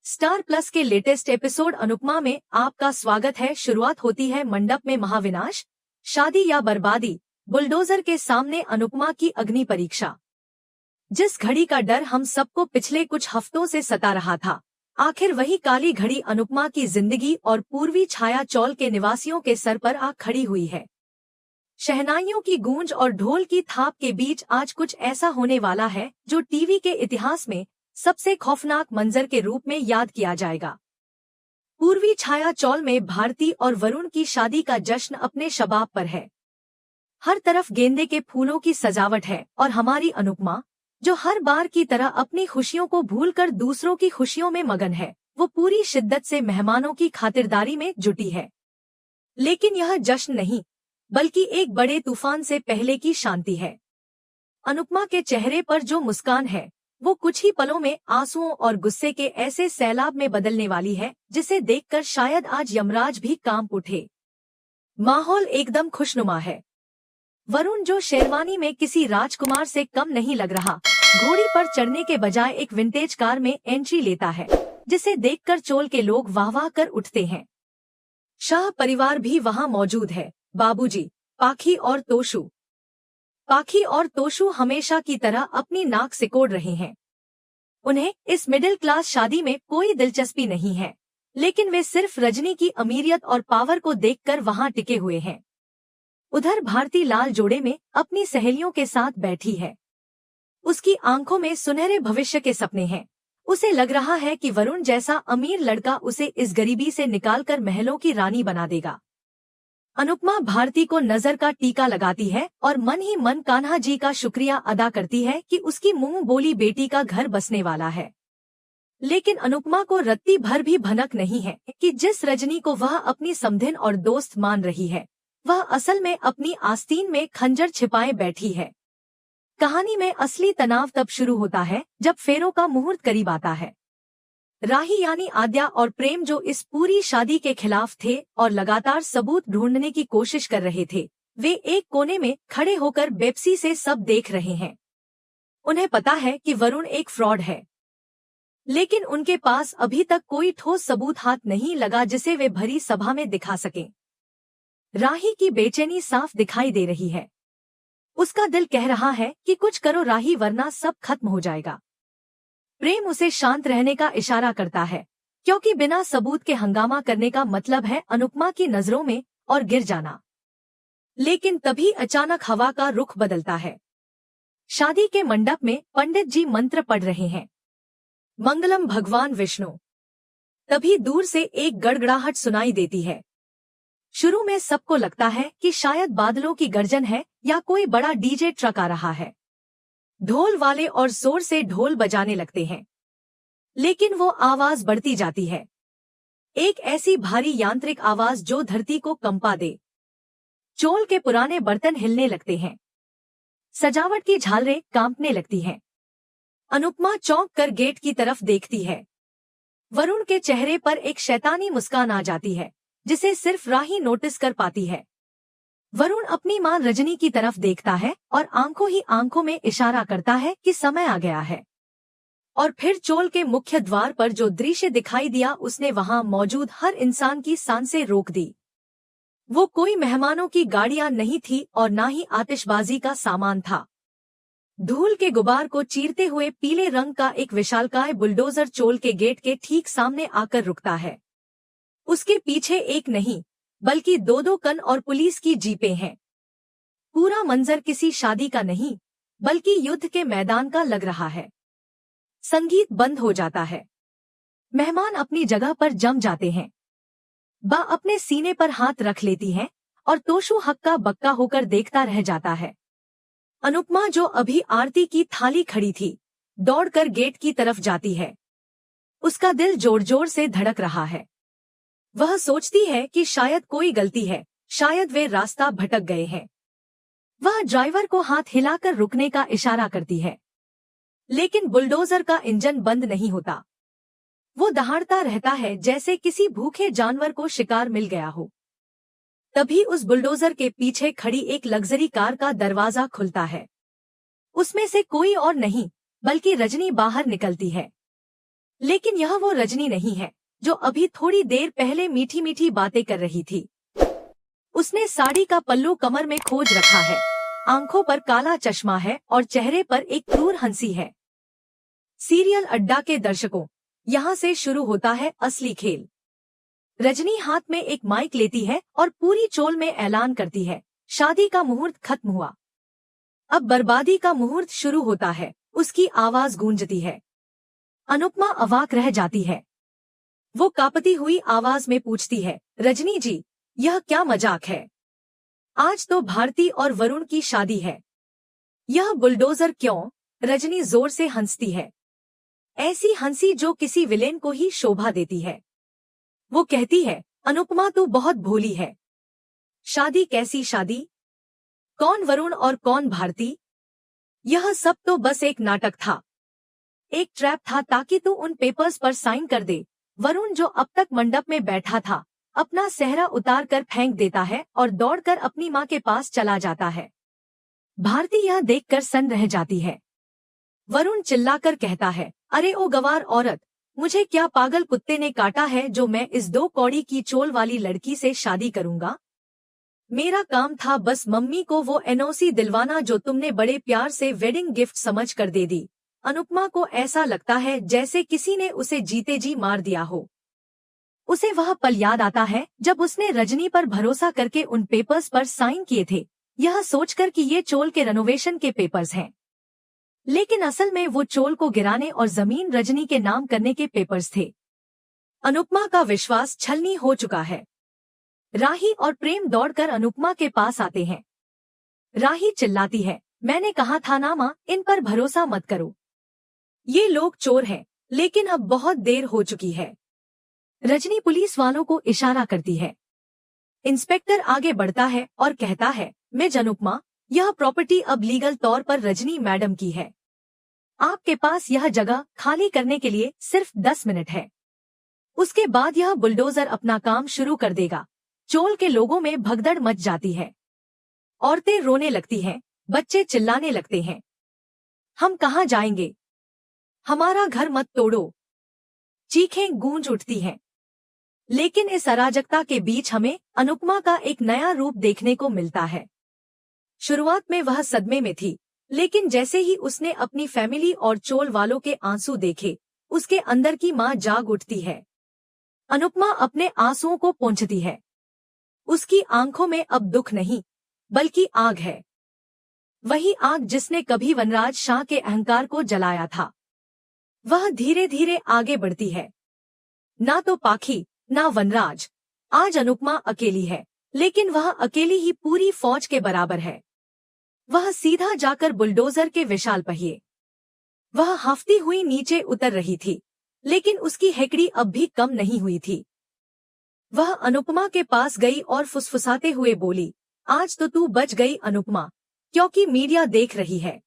Star plus के latest episode Anupama में आपका स्वागत है। शुरुआत होती है मंडप में महाविनाश, शादी या बर्बादी, बुलडोजर के सामने अनुपमा की अग्नि परीक्षा। जिस घड़ी का डर हम सबको पिछले कुछ हफ्तों से सता रहा था, आखिर वही काली घड़ी अनुपमा की जिंदगी और पूर्वी छाया चौल के निवासियों के सर पर आ खड़ी हुई है। शहनाइयों की गूंज और ढोल की थाप के बीच आज कुछ ऐसा होने वाला है जो टीवी के इतिहास में सबसे खौफनाक मंजर के रूप में याद किया जाएगा। पूर्वी छाया चौल में भारती और वरुण की शादी का जश्न अपने शबाब पर है। हर तरफ गेंदे के फूलों की सजावट है और हमारी अनुपमा, जो हर बार की तरह अपनी खुशियों को भूलकर दूसरों की खुशियों में मगन है, वो पूरी शिद्दत से मेहमानों की खातिरदारी में जुटी है। लेकिन यह जश्न नहीं, बल्कि एक बड़े तूफान से पहले की शांति है। अनुपमा के चेहरे पर जो मुस्कान है, वो कुछ ही पलों में आंसुओं और गुस्से के ऐसे सैलाब में बदलने वाली है जिसे देखकर शायद आज यमराज भी कांप उठे। माहौल एकदम खुशनुमा है। वरुण, जो शेरवानी में किसी राजकुमार से कम नहीं लग रहा, घोड़ी पर चढ़ने के बजाय एक विंटेज कार में एंट्री लेता है, जिसे देखकर चोल के लोग वाह वाह कर उठते हैं। शाह परिवार भी वहां मौजूद है। बाबूजी, पाखी और तोशु। पाखी और तोशु हमेशा की तरह अपनी नाक सिकोड़ रहे हैं। उन्हें इस मिडिल क्लास शादी में कोई दिलचस्पी नहीं है, लेकिन वे सिर्फ रजनी की अमीरियत और पावर को देखकर वहां टिके हुए हैं। उधर भारती लाल जोड़े में अपनी सहेलियों के साथ बैठी है। उसकी आंखों में सुनहरे भविष्य के सपने हैं। उसे लग रहा है कि वरुण जैसा अमीर लड़का उसे इस गरीबी से निकालकर महलों की रानी बना देगा। अनुपमा भारती को नजर का टीका लगाती है और मन ही मन कान्हा जी का शुक्रिया अदा करती है कि उसकी मुंह बोली बेटी का घर बसने वाला है। लेकिन अनुपमा को रत्ती भर भी भनक नहीं है कि जिस रजनी को वह अपनी समधिन और दोस्त मान रही है, वह असल में अपनी आस्तीन में खंजर छिपाए बैठी है। कहानी में असली तनाव तब शुरू होता है जब फेरों का मुहूर्त करीब आता है। राही यानी आद्या और प्रेम, जो इस पूरी शादी के खिलाफ थे और लगातार सबूत ढूंढने की कोशिश कर रहे थे, वे एक कोने में खड़े होकर बेपसी से सब देख रहे हैं। उन्हें पता है कि वरुण एक फ्रॉड है, लेकिन उनके पास अभी तक कोई ठोस सबूत हाथ नहीं लगा जिसे वे भरी सभा में दिखा सकें। राही की बेचैनी साफ दिखाई दे रही है। उसका दिल कह रहा है कि कुछ करो राही, वरना सब खत्म हो जाएगा। प्रेम उसे शांत रहने का इशारा करता है, क्योंकि बिना सबूत के हंगामा करने का मतलब है अनुपमा की नजरों में और गिर जाना। लेकिन तभी अचानक हवा का रुख बदलता है। शादी के मंडप में पंडित जी मंत्र पढ़ रहे हैं, मंगलम भगवान विष्णु। तभी दूर से एक गड़गड़ाहट सुनाई देती है। शुरू में सबको लगता है कि शायद बादलों की गर्जन है या कोई बड़ा डीजे ट्रक आ रहा है। ढोल वाले और जोर से ढोल बजाने लगते हैं, लेकिन वो आवाज बढ़ती जाती है। एक ऐसी भारी यांत्रिक आवाज जो धरती को कंपा दे। चोल के पुराने बर्तन हिलने लगते हैं। सजावट की झालरें कांपने लगती हैं। अनुपमा चौंक कर गेट की तरफ देखती है। वरुण के चेहरे पर एक शैतानी मुस्कान आ जाती है, जिसे सिर्फ राही नोटिस कर पाती है। वरुण अपनी मां रजनी की तरफ देखता है और आंखों ही आंखों में इशारा करता है कि समय आ गया है। और फिर चोल के मुख्य द्वार पर जो दृश्य दिखाई दिया, उसने वहां मौजूद हर इंसान की सांसें रोक दी। वो कोई मेहमानों की गाड़ियां नहीं थी और ना ही आतिशबाजी का सामान था। धूल के गुबार को चीरते हुए पीले रंग का एक विशालकाय बुलडोजर चोल के गेट के ठीक सामने आकर रुकता है। उसके पीछे एक नहीं, बल्कि दो कन और पुलिस की जीपें हैं। पूरा मंजर किसी शादी का नहीं, बल्कि युद्ध के मैदान का लग रहा है। संगीत बंद हो जाता है। मेहमान अपनी जगह पर जम जाते हैं। बा अपने सीने पर हाथ रख लेती है और तोशु हक्का बक्का होकर देखता रह जाता है। अनुपमा, जो अभी आरती की थाली खड़ी थी, दौड़कर गेट की तरफ जाती है। उसका दिल जोर जोर से धड़क रहा है। वह सोचती है कि शायद कोई गलती है, शायद वे रास्ता भटक गए हैं। वह ड्राइवर को हाथ हिलाकर रुकने का इशारा करती है, लेकिन बुलडोजर का इंजन बंद नहीं होता। वो दहाड़ता रहता है जैसे किसी भूखे जानवर को शिकार मिल गया हो। तभी उस बुलडोजर के पीछे खड़ी एक लग्जरी कार का दरवाजा खुलता है। उसमें से कोई और नहीं, बल्कि रजनी बाहर निकलती है। लेकिन यह वो रजनी नहीं है जो अभी थोड़ी देर पहले मीठी मीठी बातें कर रही थी। उसने साड़ी का पल्लू कमर में खोज रखा है, आंखों पर काला चश्मा है और चेहरे पर एक क्रूर हंसी है। सीरियल अड्डा के दर्शकों, यहाँ से शुरू होता है असली खेल। रजनी हाथ में एक माइक लेती है और पूरी चोल में ऐलान करती है, शादी का मुहूर्त खत्म हुआ, अब बर्बादी का मुहूर्त शुरू होता है। उसकी आवाज गूंजती है। अनुपमा अवाक रह जाती है। वो कांपती हुई आवाज में पूछती है, रजनी जी, यह क्या मजाक है? आज तो भारती और वरुण की शादी है। यह बुलडोजर क्यों? रजनी जोर से हंसती है, ऐसी हंसी जो किसी विलेन को ही शोभा देती है। वो कहती है, अनुपमा तू बहुत भोली है। शादी कैसी शादी? कौन वरुण और कौन भारती? यह सब तो बस एक नाटक था, एक ट्रैप था ताकि तू उन पेपर्स पर साइन कर दे। वरुण जो अब तक मंडप में बैठा था, अपना सेहरा उतार कर फेंक देता है और दौड़कर अपनी माँ के पास चला जाता है। भारती यह देखकर सन्न रह जाती है। वरुण चिल्लाकर कहता है, अरे ओ गवार औरत, मुझे क्या पागल कुत्ते ने काटा है जो मैं इस 2 कौड़ी की चोल वाली लड़की से शादी करूंगा? मेरा काम था बस मम्मी को वो एनओसी दिलवाना जो तुमने बड़े प्यार से वेडिंग गिफ्ट समझ कर दे दी। अनुपमा को ऐसा लगता है जैसे किसी ने उसे जीते जी मार दिया हो। उसे वह पल याद आता है जब उसने रजनी पर भरोसा करके उन पेपर्स पर साइन किए थे, यह सोचकर कि ये चोल के रेनोवेशन के पेपर्स हैं। लेकिन असल में वो चोल को गिराने और जमीन रजनी के नाम करने के पेपर्स थे। अनुपमा का विश्वास छलनी हो चुका है। राही और प्रेम दौड़कर अनुपमा के पास आते हैं। राही चिल्लाती है, मैंने कहा था ना माँ, इन पर भरोसा मत करो, ये लोग चोर हैं। लेकिन अब बहुत देर हो चुकी है। रजनी पुलिस वालों को इशारा करती है। इंस्पेक्टर आगे बढ़ता है और कहता है, मैं अनुपमा, यह प्रॉपर्टी अब लीगल तौर पर रजनी मैडम की है। आपके पास यह जगह खाली करने के लिए सिर्फ 10 मिनट है। उसके बाद यह बुलडोजर अपना काम शुरू कर देगा। चोल के लोगों में भगदड़ मच जाती है। औरतें रोने लगती हैं, बच्चे चिल्लाने लगते हैं, हम कहाँ जाएंगे? हमारा घर मत तोड़ो। चीखें गूंज उठती हैं। लेकिन इस अराजकता के बीच हमें अनुपमा का एक नया रूप देखने को मिलता है। शुरुआत में वह सदमे में थी, लेकिन जैसे ही उसने अपनी फैमिली और चोल वालों के आंसू देखे, उसके अंदर की मां जाग उठती है। अनुपमा अपने आंसुओं को पोंछती है। उसकी आंखों में अब दुख नहीं, बल्कि आग है। वही आग जिसने कभी वनराज शाह के अहंकार को जलाया था। वह धीरे धीरे आगे बढ़ती है। ना तो पाखी, ना वनराज। आज अनुपमा अकेली है, लेकिन वह अकेली ही पूरी फौज के बराबर है। वह सीधा जाकर बुलडोजर के विशाल पहिए। वह हाफती हुई नीचे उतर रही थी, लेकिन उसकी हेकड़ी अब भी कम नहीं हुई थी। वह अनुपमा के पास गई और फुसफुसाते हुए बोली, आज तो तू बच गई अनुपमा, क्योंकि मीडिया देख रही है।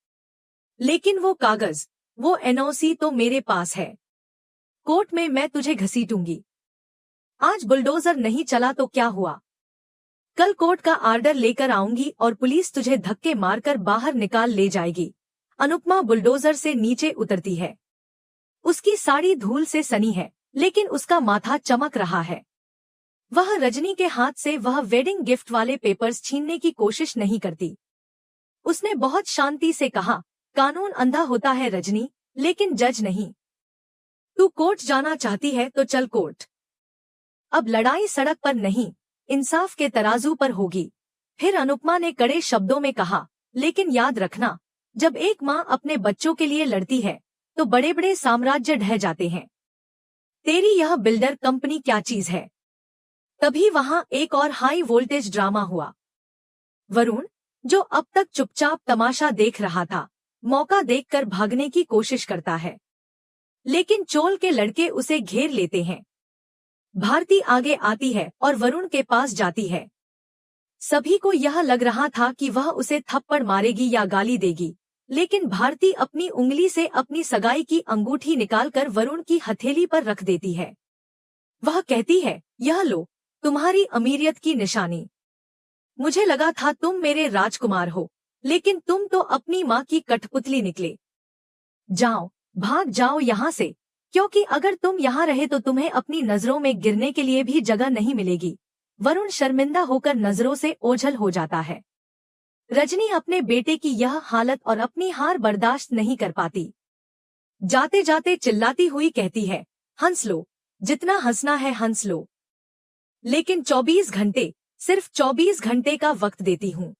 लेकिन वो कागज, वो एनओसी तो मेरे पास है। कोर्ट में मैं तुझे घसीटूंगी। आज बुलडोजर नहीं चला तो क्या हुआ? कल कोर्ट का आर्डर लेकर आऊंगी और पुलिस तुझे धक्के मारकर बाहर निकाल ले जाएगी। अनुपमा बुलडोजर से नीचे उतरती है। उसकी साड़ी धूल से सनी है, लेकिन उसका माथा चमक रहा है। वह रजनी के हाथ से वह वेडिंग गिफ्ट वाले पेपर्स छीनने की कोशिश नहीं करती। उसने बहुत शांति से कहा, कानून अंधा होता है रजनी, लेकिन जज नहीं। तू कोर्ट जाना चाहती है तो चल कोर्ट। अब लड़ाई सड़क पर नहीं, इंसाफ के तराजू पर होगी। फिर अनुपमा ने कड़े शब्दों में कहा, लेकिन याद रखना, जब एक माँ अपने बच्चों के लिए लड़ती है तो बड़े बड़े साम्राज्य ढह जाते हैं। तेरी यह बिल्डर कंपनी क्या चीज है? तभी वहां एक और हाई वोल्टेज ड्रामा हुआ। वरुण, जो अब तक चुपचाप तमाशा देख रहा था, मौका देखकर भागने की कोशिश करता है, लेकिन चोल के लड़के उसे घेर लेते हैं। भारती आगे आती है और वरुण के पास जाती है। सभी को यह लग रहा था कि वह उसे थप्पड़ मारेगी या गाली देगी, लेकिन भारती अपनी उंगली से अपनी सगाई की अंगूठी निकालकर वरुण की हथेली पर रख देती है। वह कहती है, यह लो, तुम्हारी अमीरियत की निशानी। मुझे लगा था तुम मेरे राजकुमार हो, लेकिन तुम तो अपनी माँ की कठपुतली निकले। जाओ, भाग जाओ यहाँ से, क्योंकि अगर तुम यहाँ रहे तो तुम्हें अपनी नजरों में गिरने के लिए भी जगह नहीं मिलेगी। वरुण शर्मिंदा होकर नजरों से ओझल हो जाता है। रजनी अपने बेटे की यह हालत और अपनी हार बर्दाश्त नहीं कर पाती। जाते जाते चिल्लाती हुई कहती है, हंस लो, जितना हंसना है हंस लो, लेकिन 24 घंटे, सिर्फ 24 घंटे का वक्त देती हूँ।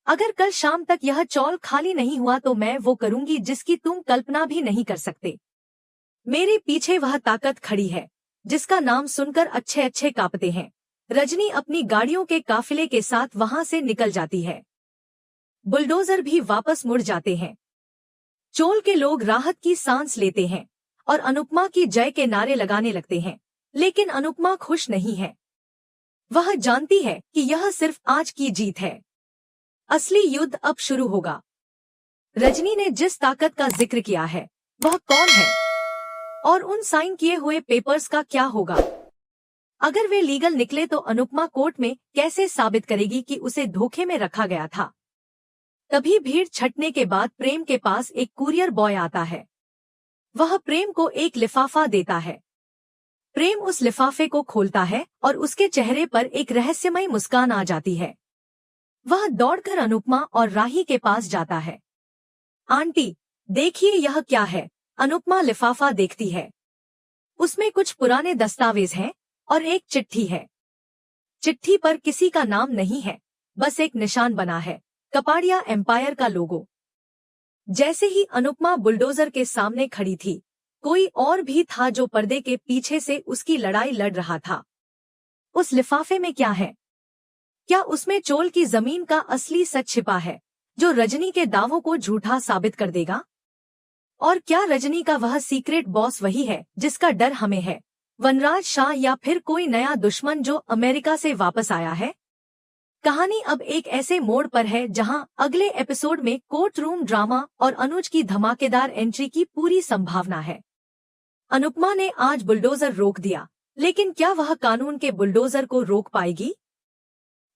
अगर कल शाम तक यह चौल खाली नहीं हुआ तो मैं वो करूंगी जिसकी तुम कल्पना भी नहीं कर सकते। मेरे पीछे वह ताकत खड़ी है जिसका नाम सुनकर अच्छे अच्छे कांपते हैं। रजनी अपनी गाड़ियों के काफिले के साथ वहां से निकल जाती है। बुलडोजर भी वापस मुड़ जाते हैं। चोल के लोग राहत की सांस लेते हैं और अनुपमा की जय के नारे लगाने लगते हैं, लेकिन अनुपमा खुश नहीं है। वह जानती है कि यह सिर्फ आज की जीत है, असली युद्ध अब शुरू होगा। रजनी ने जिस ताकत का जिक्र किया है वह कौन है, और उन साइन किए हुए पेपर्स का क्या होगा? अगर वे लीगल निकले तो अनुपमा कोर्ट में कैसे साबित करेगी कि उसे धोखे में रखा गया था? तभी भीड़ छटने के बाद प्रेम के पास एक कुरियर बॉय आता है। वह प्रेम को एक लिफाफा देता है। प्रेम उस लिफाफे को खोलता है और उसके चेहरे पर एक रहस्यमय मुस्कान आ जाती है। वह दौड़कर अनुपमा और राही के पास जाता है। आंटी, देखिए यह क्या है? अनुपमा लिफाफा देखती है। उसमें कुछ पुराने दस्तावेज हैं और एक चिट्ठी है। चिट्ठी पर किसी का नाम नहीं है, बस एक निशान बना है, कपाड़िया एम्पायर का लोगो। जैसे ही अनुपमा बुलडोजर के सामने खड़ी थी, कोई और भी था जो पर्दे के पीछे से उसकी लड़ाई लड़ रहा था। उस लिफाफे में क्या है? क्या उसमें चोल की जमीन का असली सच छिपा है जो रजनी के दावों को झूठा साबित कर देगा? और क्या रजनी का वह सीक्रेट बॉस वही है जिसका डर हमें है, वनराज शाह, या फिर कोई नया दुश्मन जो अमेरिका से वापस आया है? कहानी अब एक ऐसे मोड़ पर है जहां अगले एपिसोड में कोर्ट रूम ड्रामा और अनुज की धमाकेदार एंट्री की पूरी संभावना है। अनुपमा ने आज बुलडोजर रोक दिया, लेकिन क्या वह कानून के बुलडोजर को रोक पाएगी?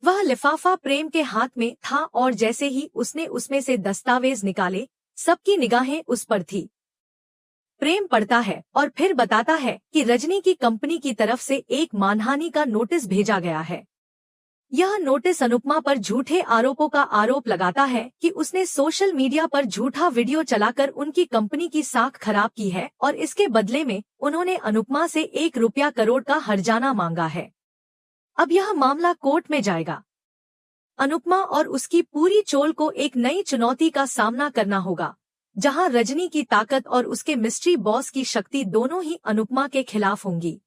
वह लिफाफा प्रेम के हाथ में था और जैसे ही उसने उसमें से दस्तावेज निकाले, सबकी निगाहें उस पर थी। प्रेम पढ़ता है और फिर बताता है कि रजनी की कंपनी की तरफ से एक मानहानि का नोटिस भेजा गया है। यह नोटिस अनुपमा पर झूठे आरोपों का आरोप लगाता है कि उसने सोशल मीडिया पर झूठा वीडियो चलाकर उनकी कंपनी की साख खराब की है और इसके बदले में उन्होंने अनुपमा से 1 रुपया करोड़ का हर्जाना मांगा है। अब यह मामला कोर्ट में जाएगा। अनुपमा और उसकी पूरी चोल को एक नई चुनौती का सामना करना होगा, जहां रजनी की ताकत और उसके मिस्ट्री बॉस की शक्ति दोनों ही अनुपमा के खिलाफ होंगी।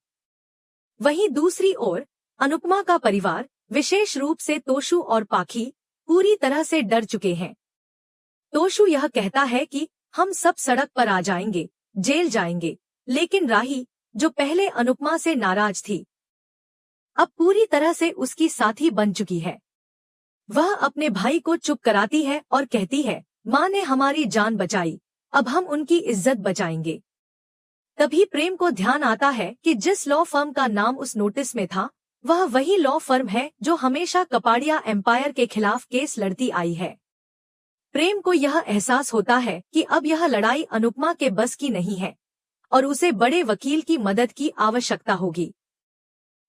वहीं दूसरी ओर अनुपमा का परिवार, विशेष रूप से तोशु और पाखी, पूरी तरह से डर चुके हैं। तोशु यह कहता है कि हम सब सड़क पर आ जाएंगे, जेल जाएंगे, लेकिन राही, जो पहले अनुपमा से नाराज थी, अब पूरी तरह से उसकी साथी बन चुकी है। वह अपने भाई को चुप कराती है और कहती है, माँ ने हमारी जान बचाई, अब हम उनकी इज्जत बचाएंगे। तभी प्रेम को ध्यान आता है कि जिस लॉ फर्म का नाम उस नोटिस में था, वह वही लॉ फर्म है जो हमेशा कपाड़िया एम्पायर के खिलाफ केस लड़ती आई है। प्रेम को यह एहसास होता है कि अब यह लड़ाई अनुपमा के बस की नहीं है और उसे बड़े वकील की मदद की आवश्यकता होगी।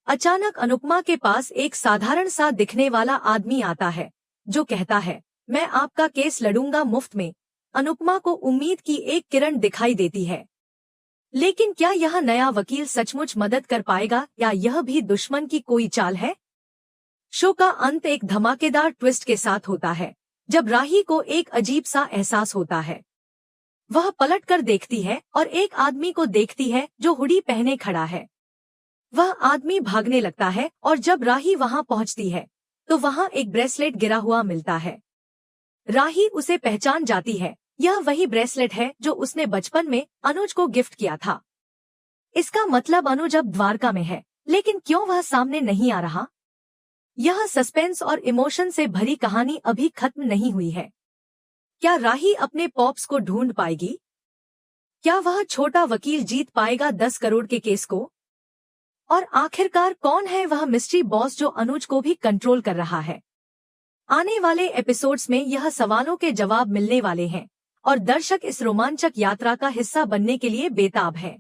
अचानक अनुपमा के पास एक साधारण सा दिखने वाला आदमी आता है जो कहता है, मैं आपका केस लड़ूंगा मुफ्त में। अनुपमा को उम्मीद की एक किरण दिखाई देती है, लेकिन क्या यह नया वकील सचमुच मदद कर पाएगा या यह भी दुश्मन की कोई चाल है? शो का अंत एक धमाकेदार ट्विस्ट के साथ होता है, जब राही को एक अजीब सा एहसास होता है। वह पलट कर देखती है और एक आदमी को देखती है जो हुडी पहने खड़ा है। वह आदमी भागने लगता है और जब राही वहां पहुंचती है तो वहां एक ब्रेसलेट गिरा हुआ मिलता है। राही उसे पहचान जाती है, यह वही ब्रेसलेट है जो उसने बचपन में अनुज को गिफ्ट किया था। इसका मतलब अनुज अब द्वारका में है, लेकिन क्यों वह सामने नहीं आ रहा? यह सस्पेंस और इमोशन से भरी कहानी अभी खत्म नहीं हुई है। क्या राही अपने पॉप्स को ढूंढ पाएगी? क्या वह छोटा वकील जीत पाएगा 10 करोड़ के केस को? और आखिरकार कौन है वह मिस्ट्री बॉस जो अनुज को भी कंट्रोल कर रहा है? आने वाले एपिसोड्स में यह सवालों के जवाब मिलने वाले हैं और दर्शक इस रोमांचक यात्रा का हिस्सा बनने के लिए बेताब हैं।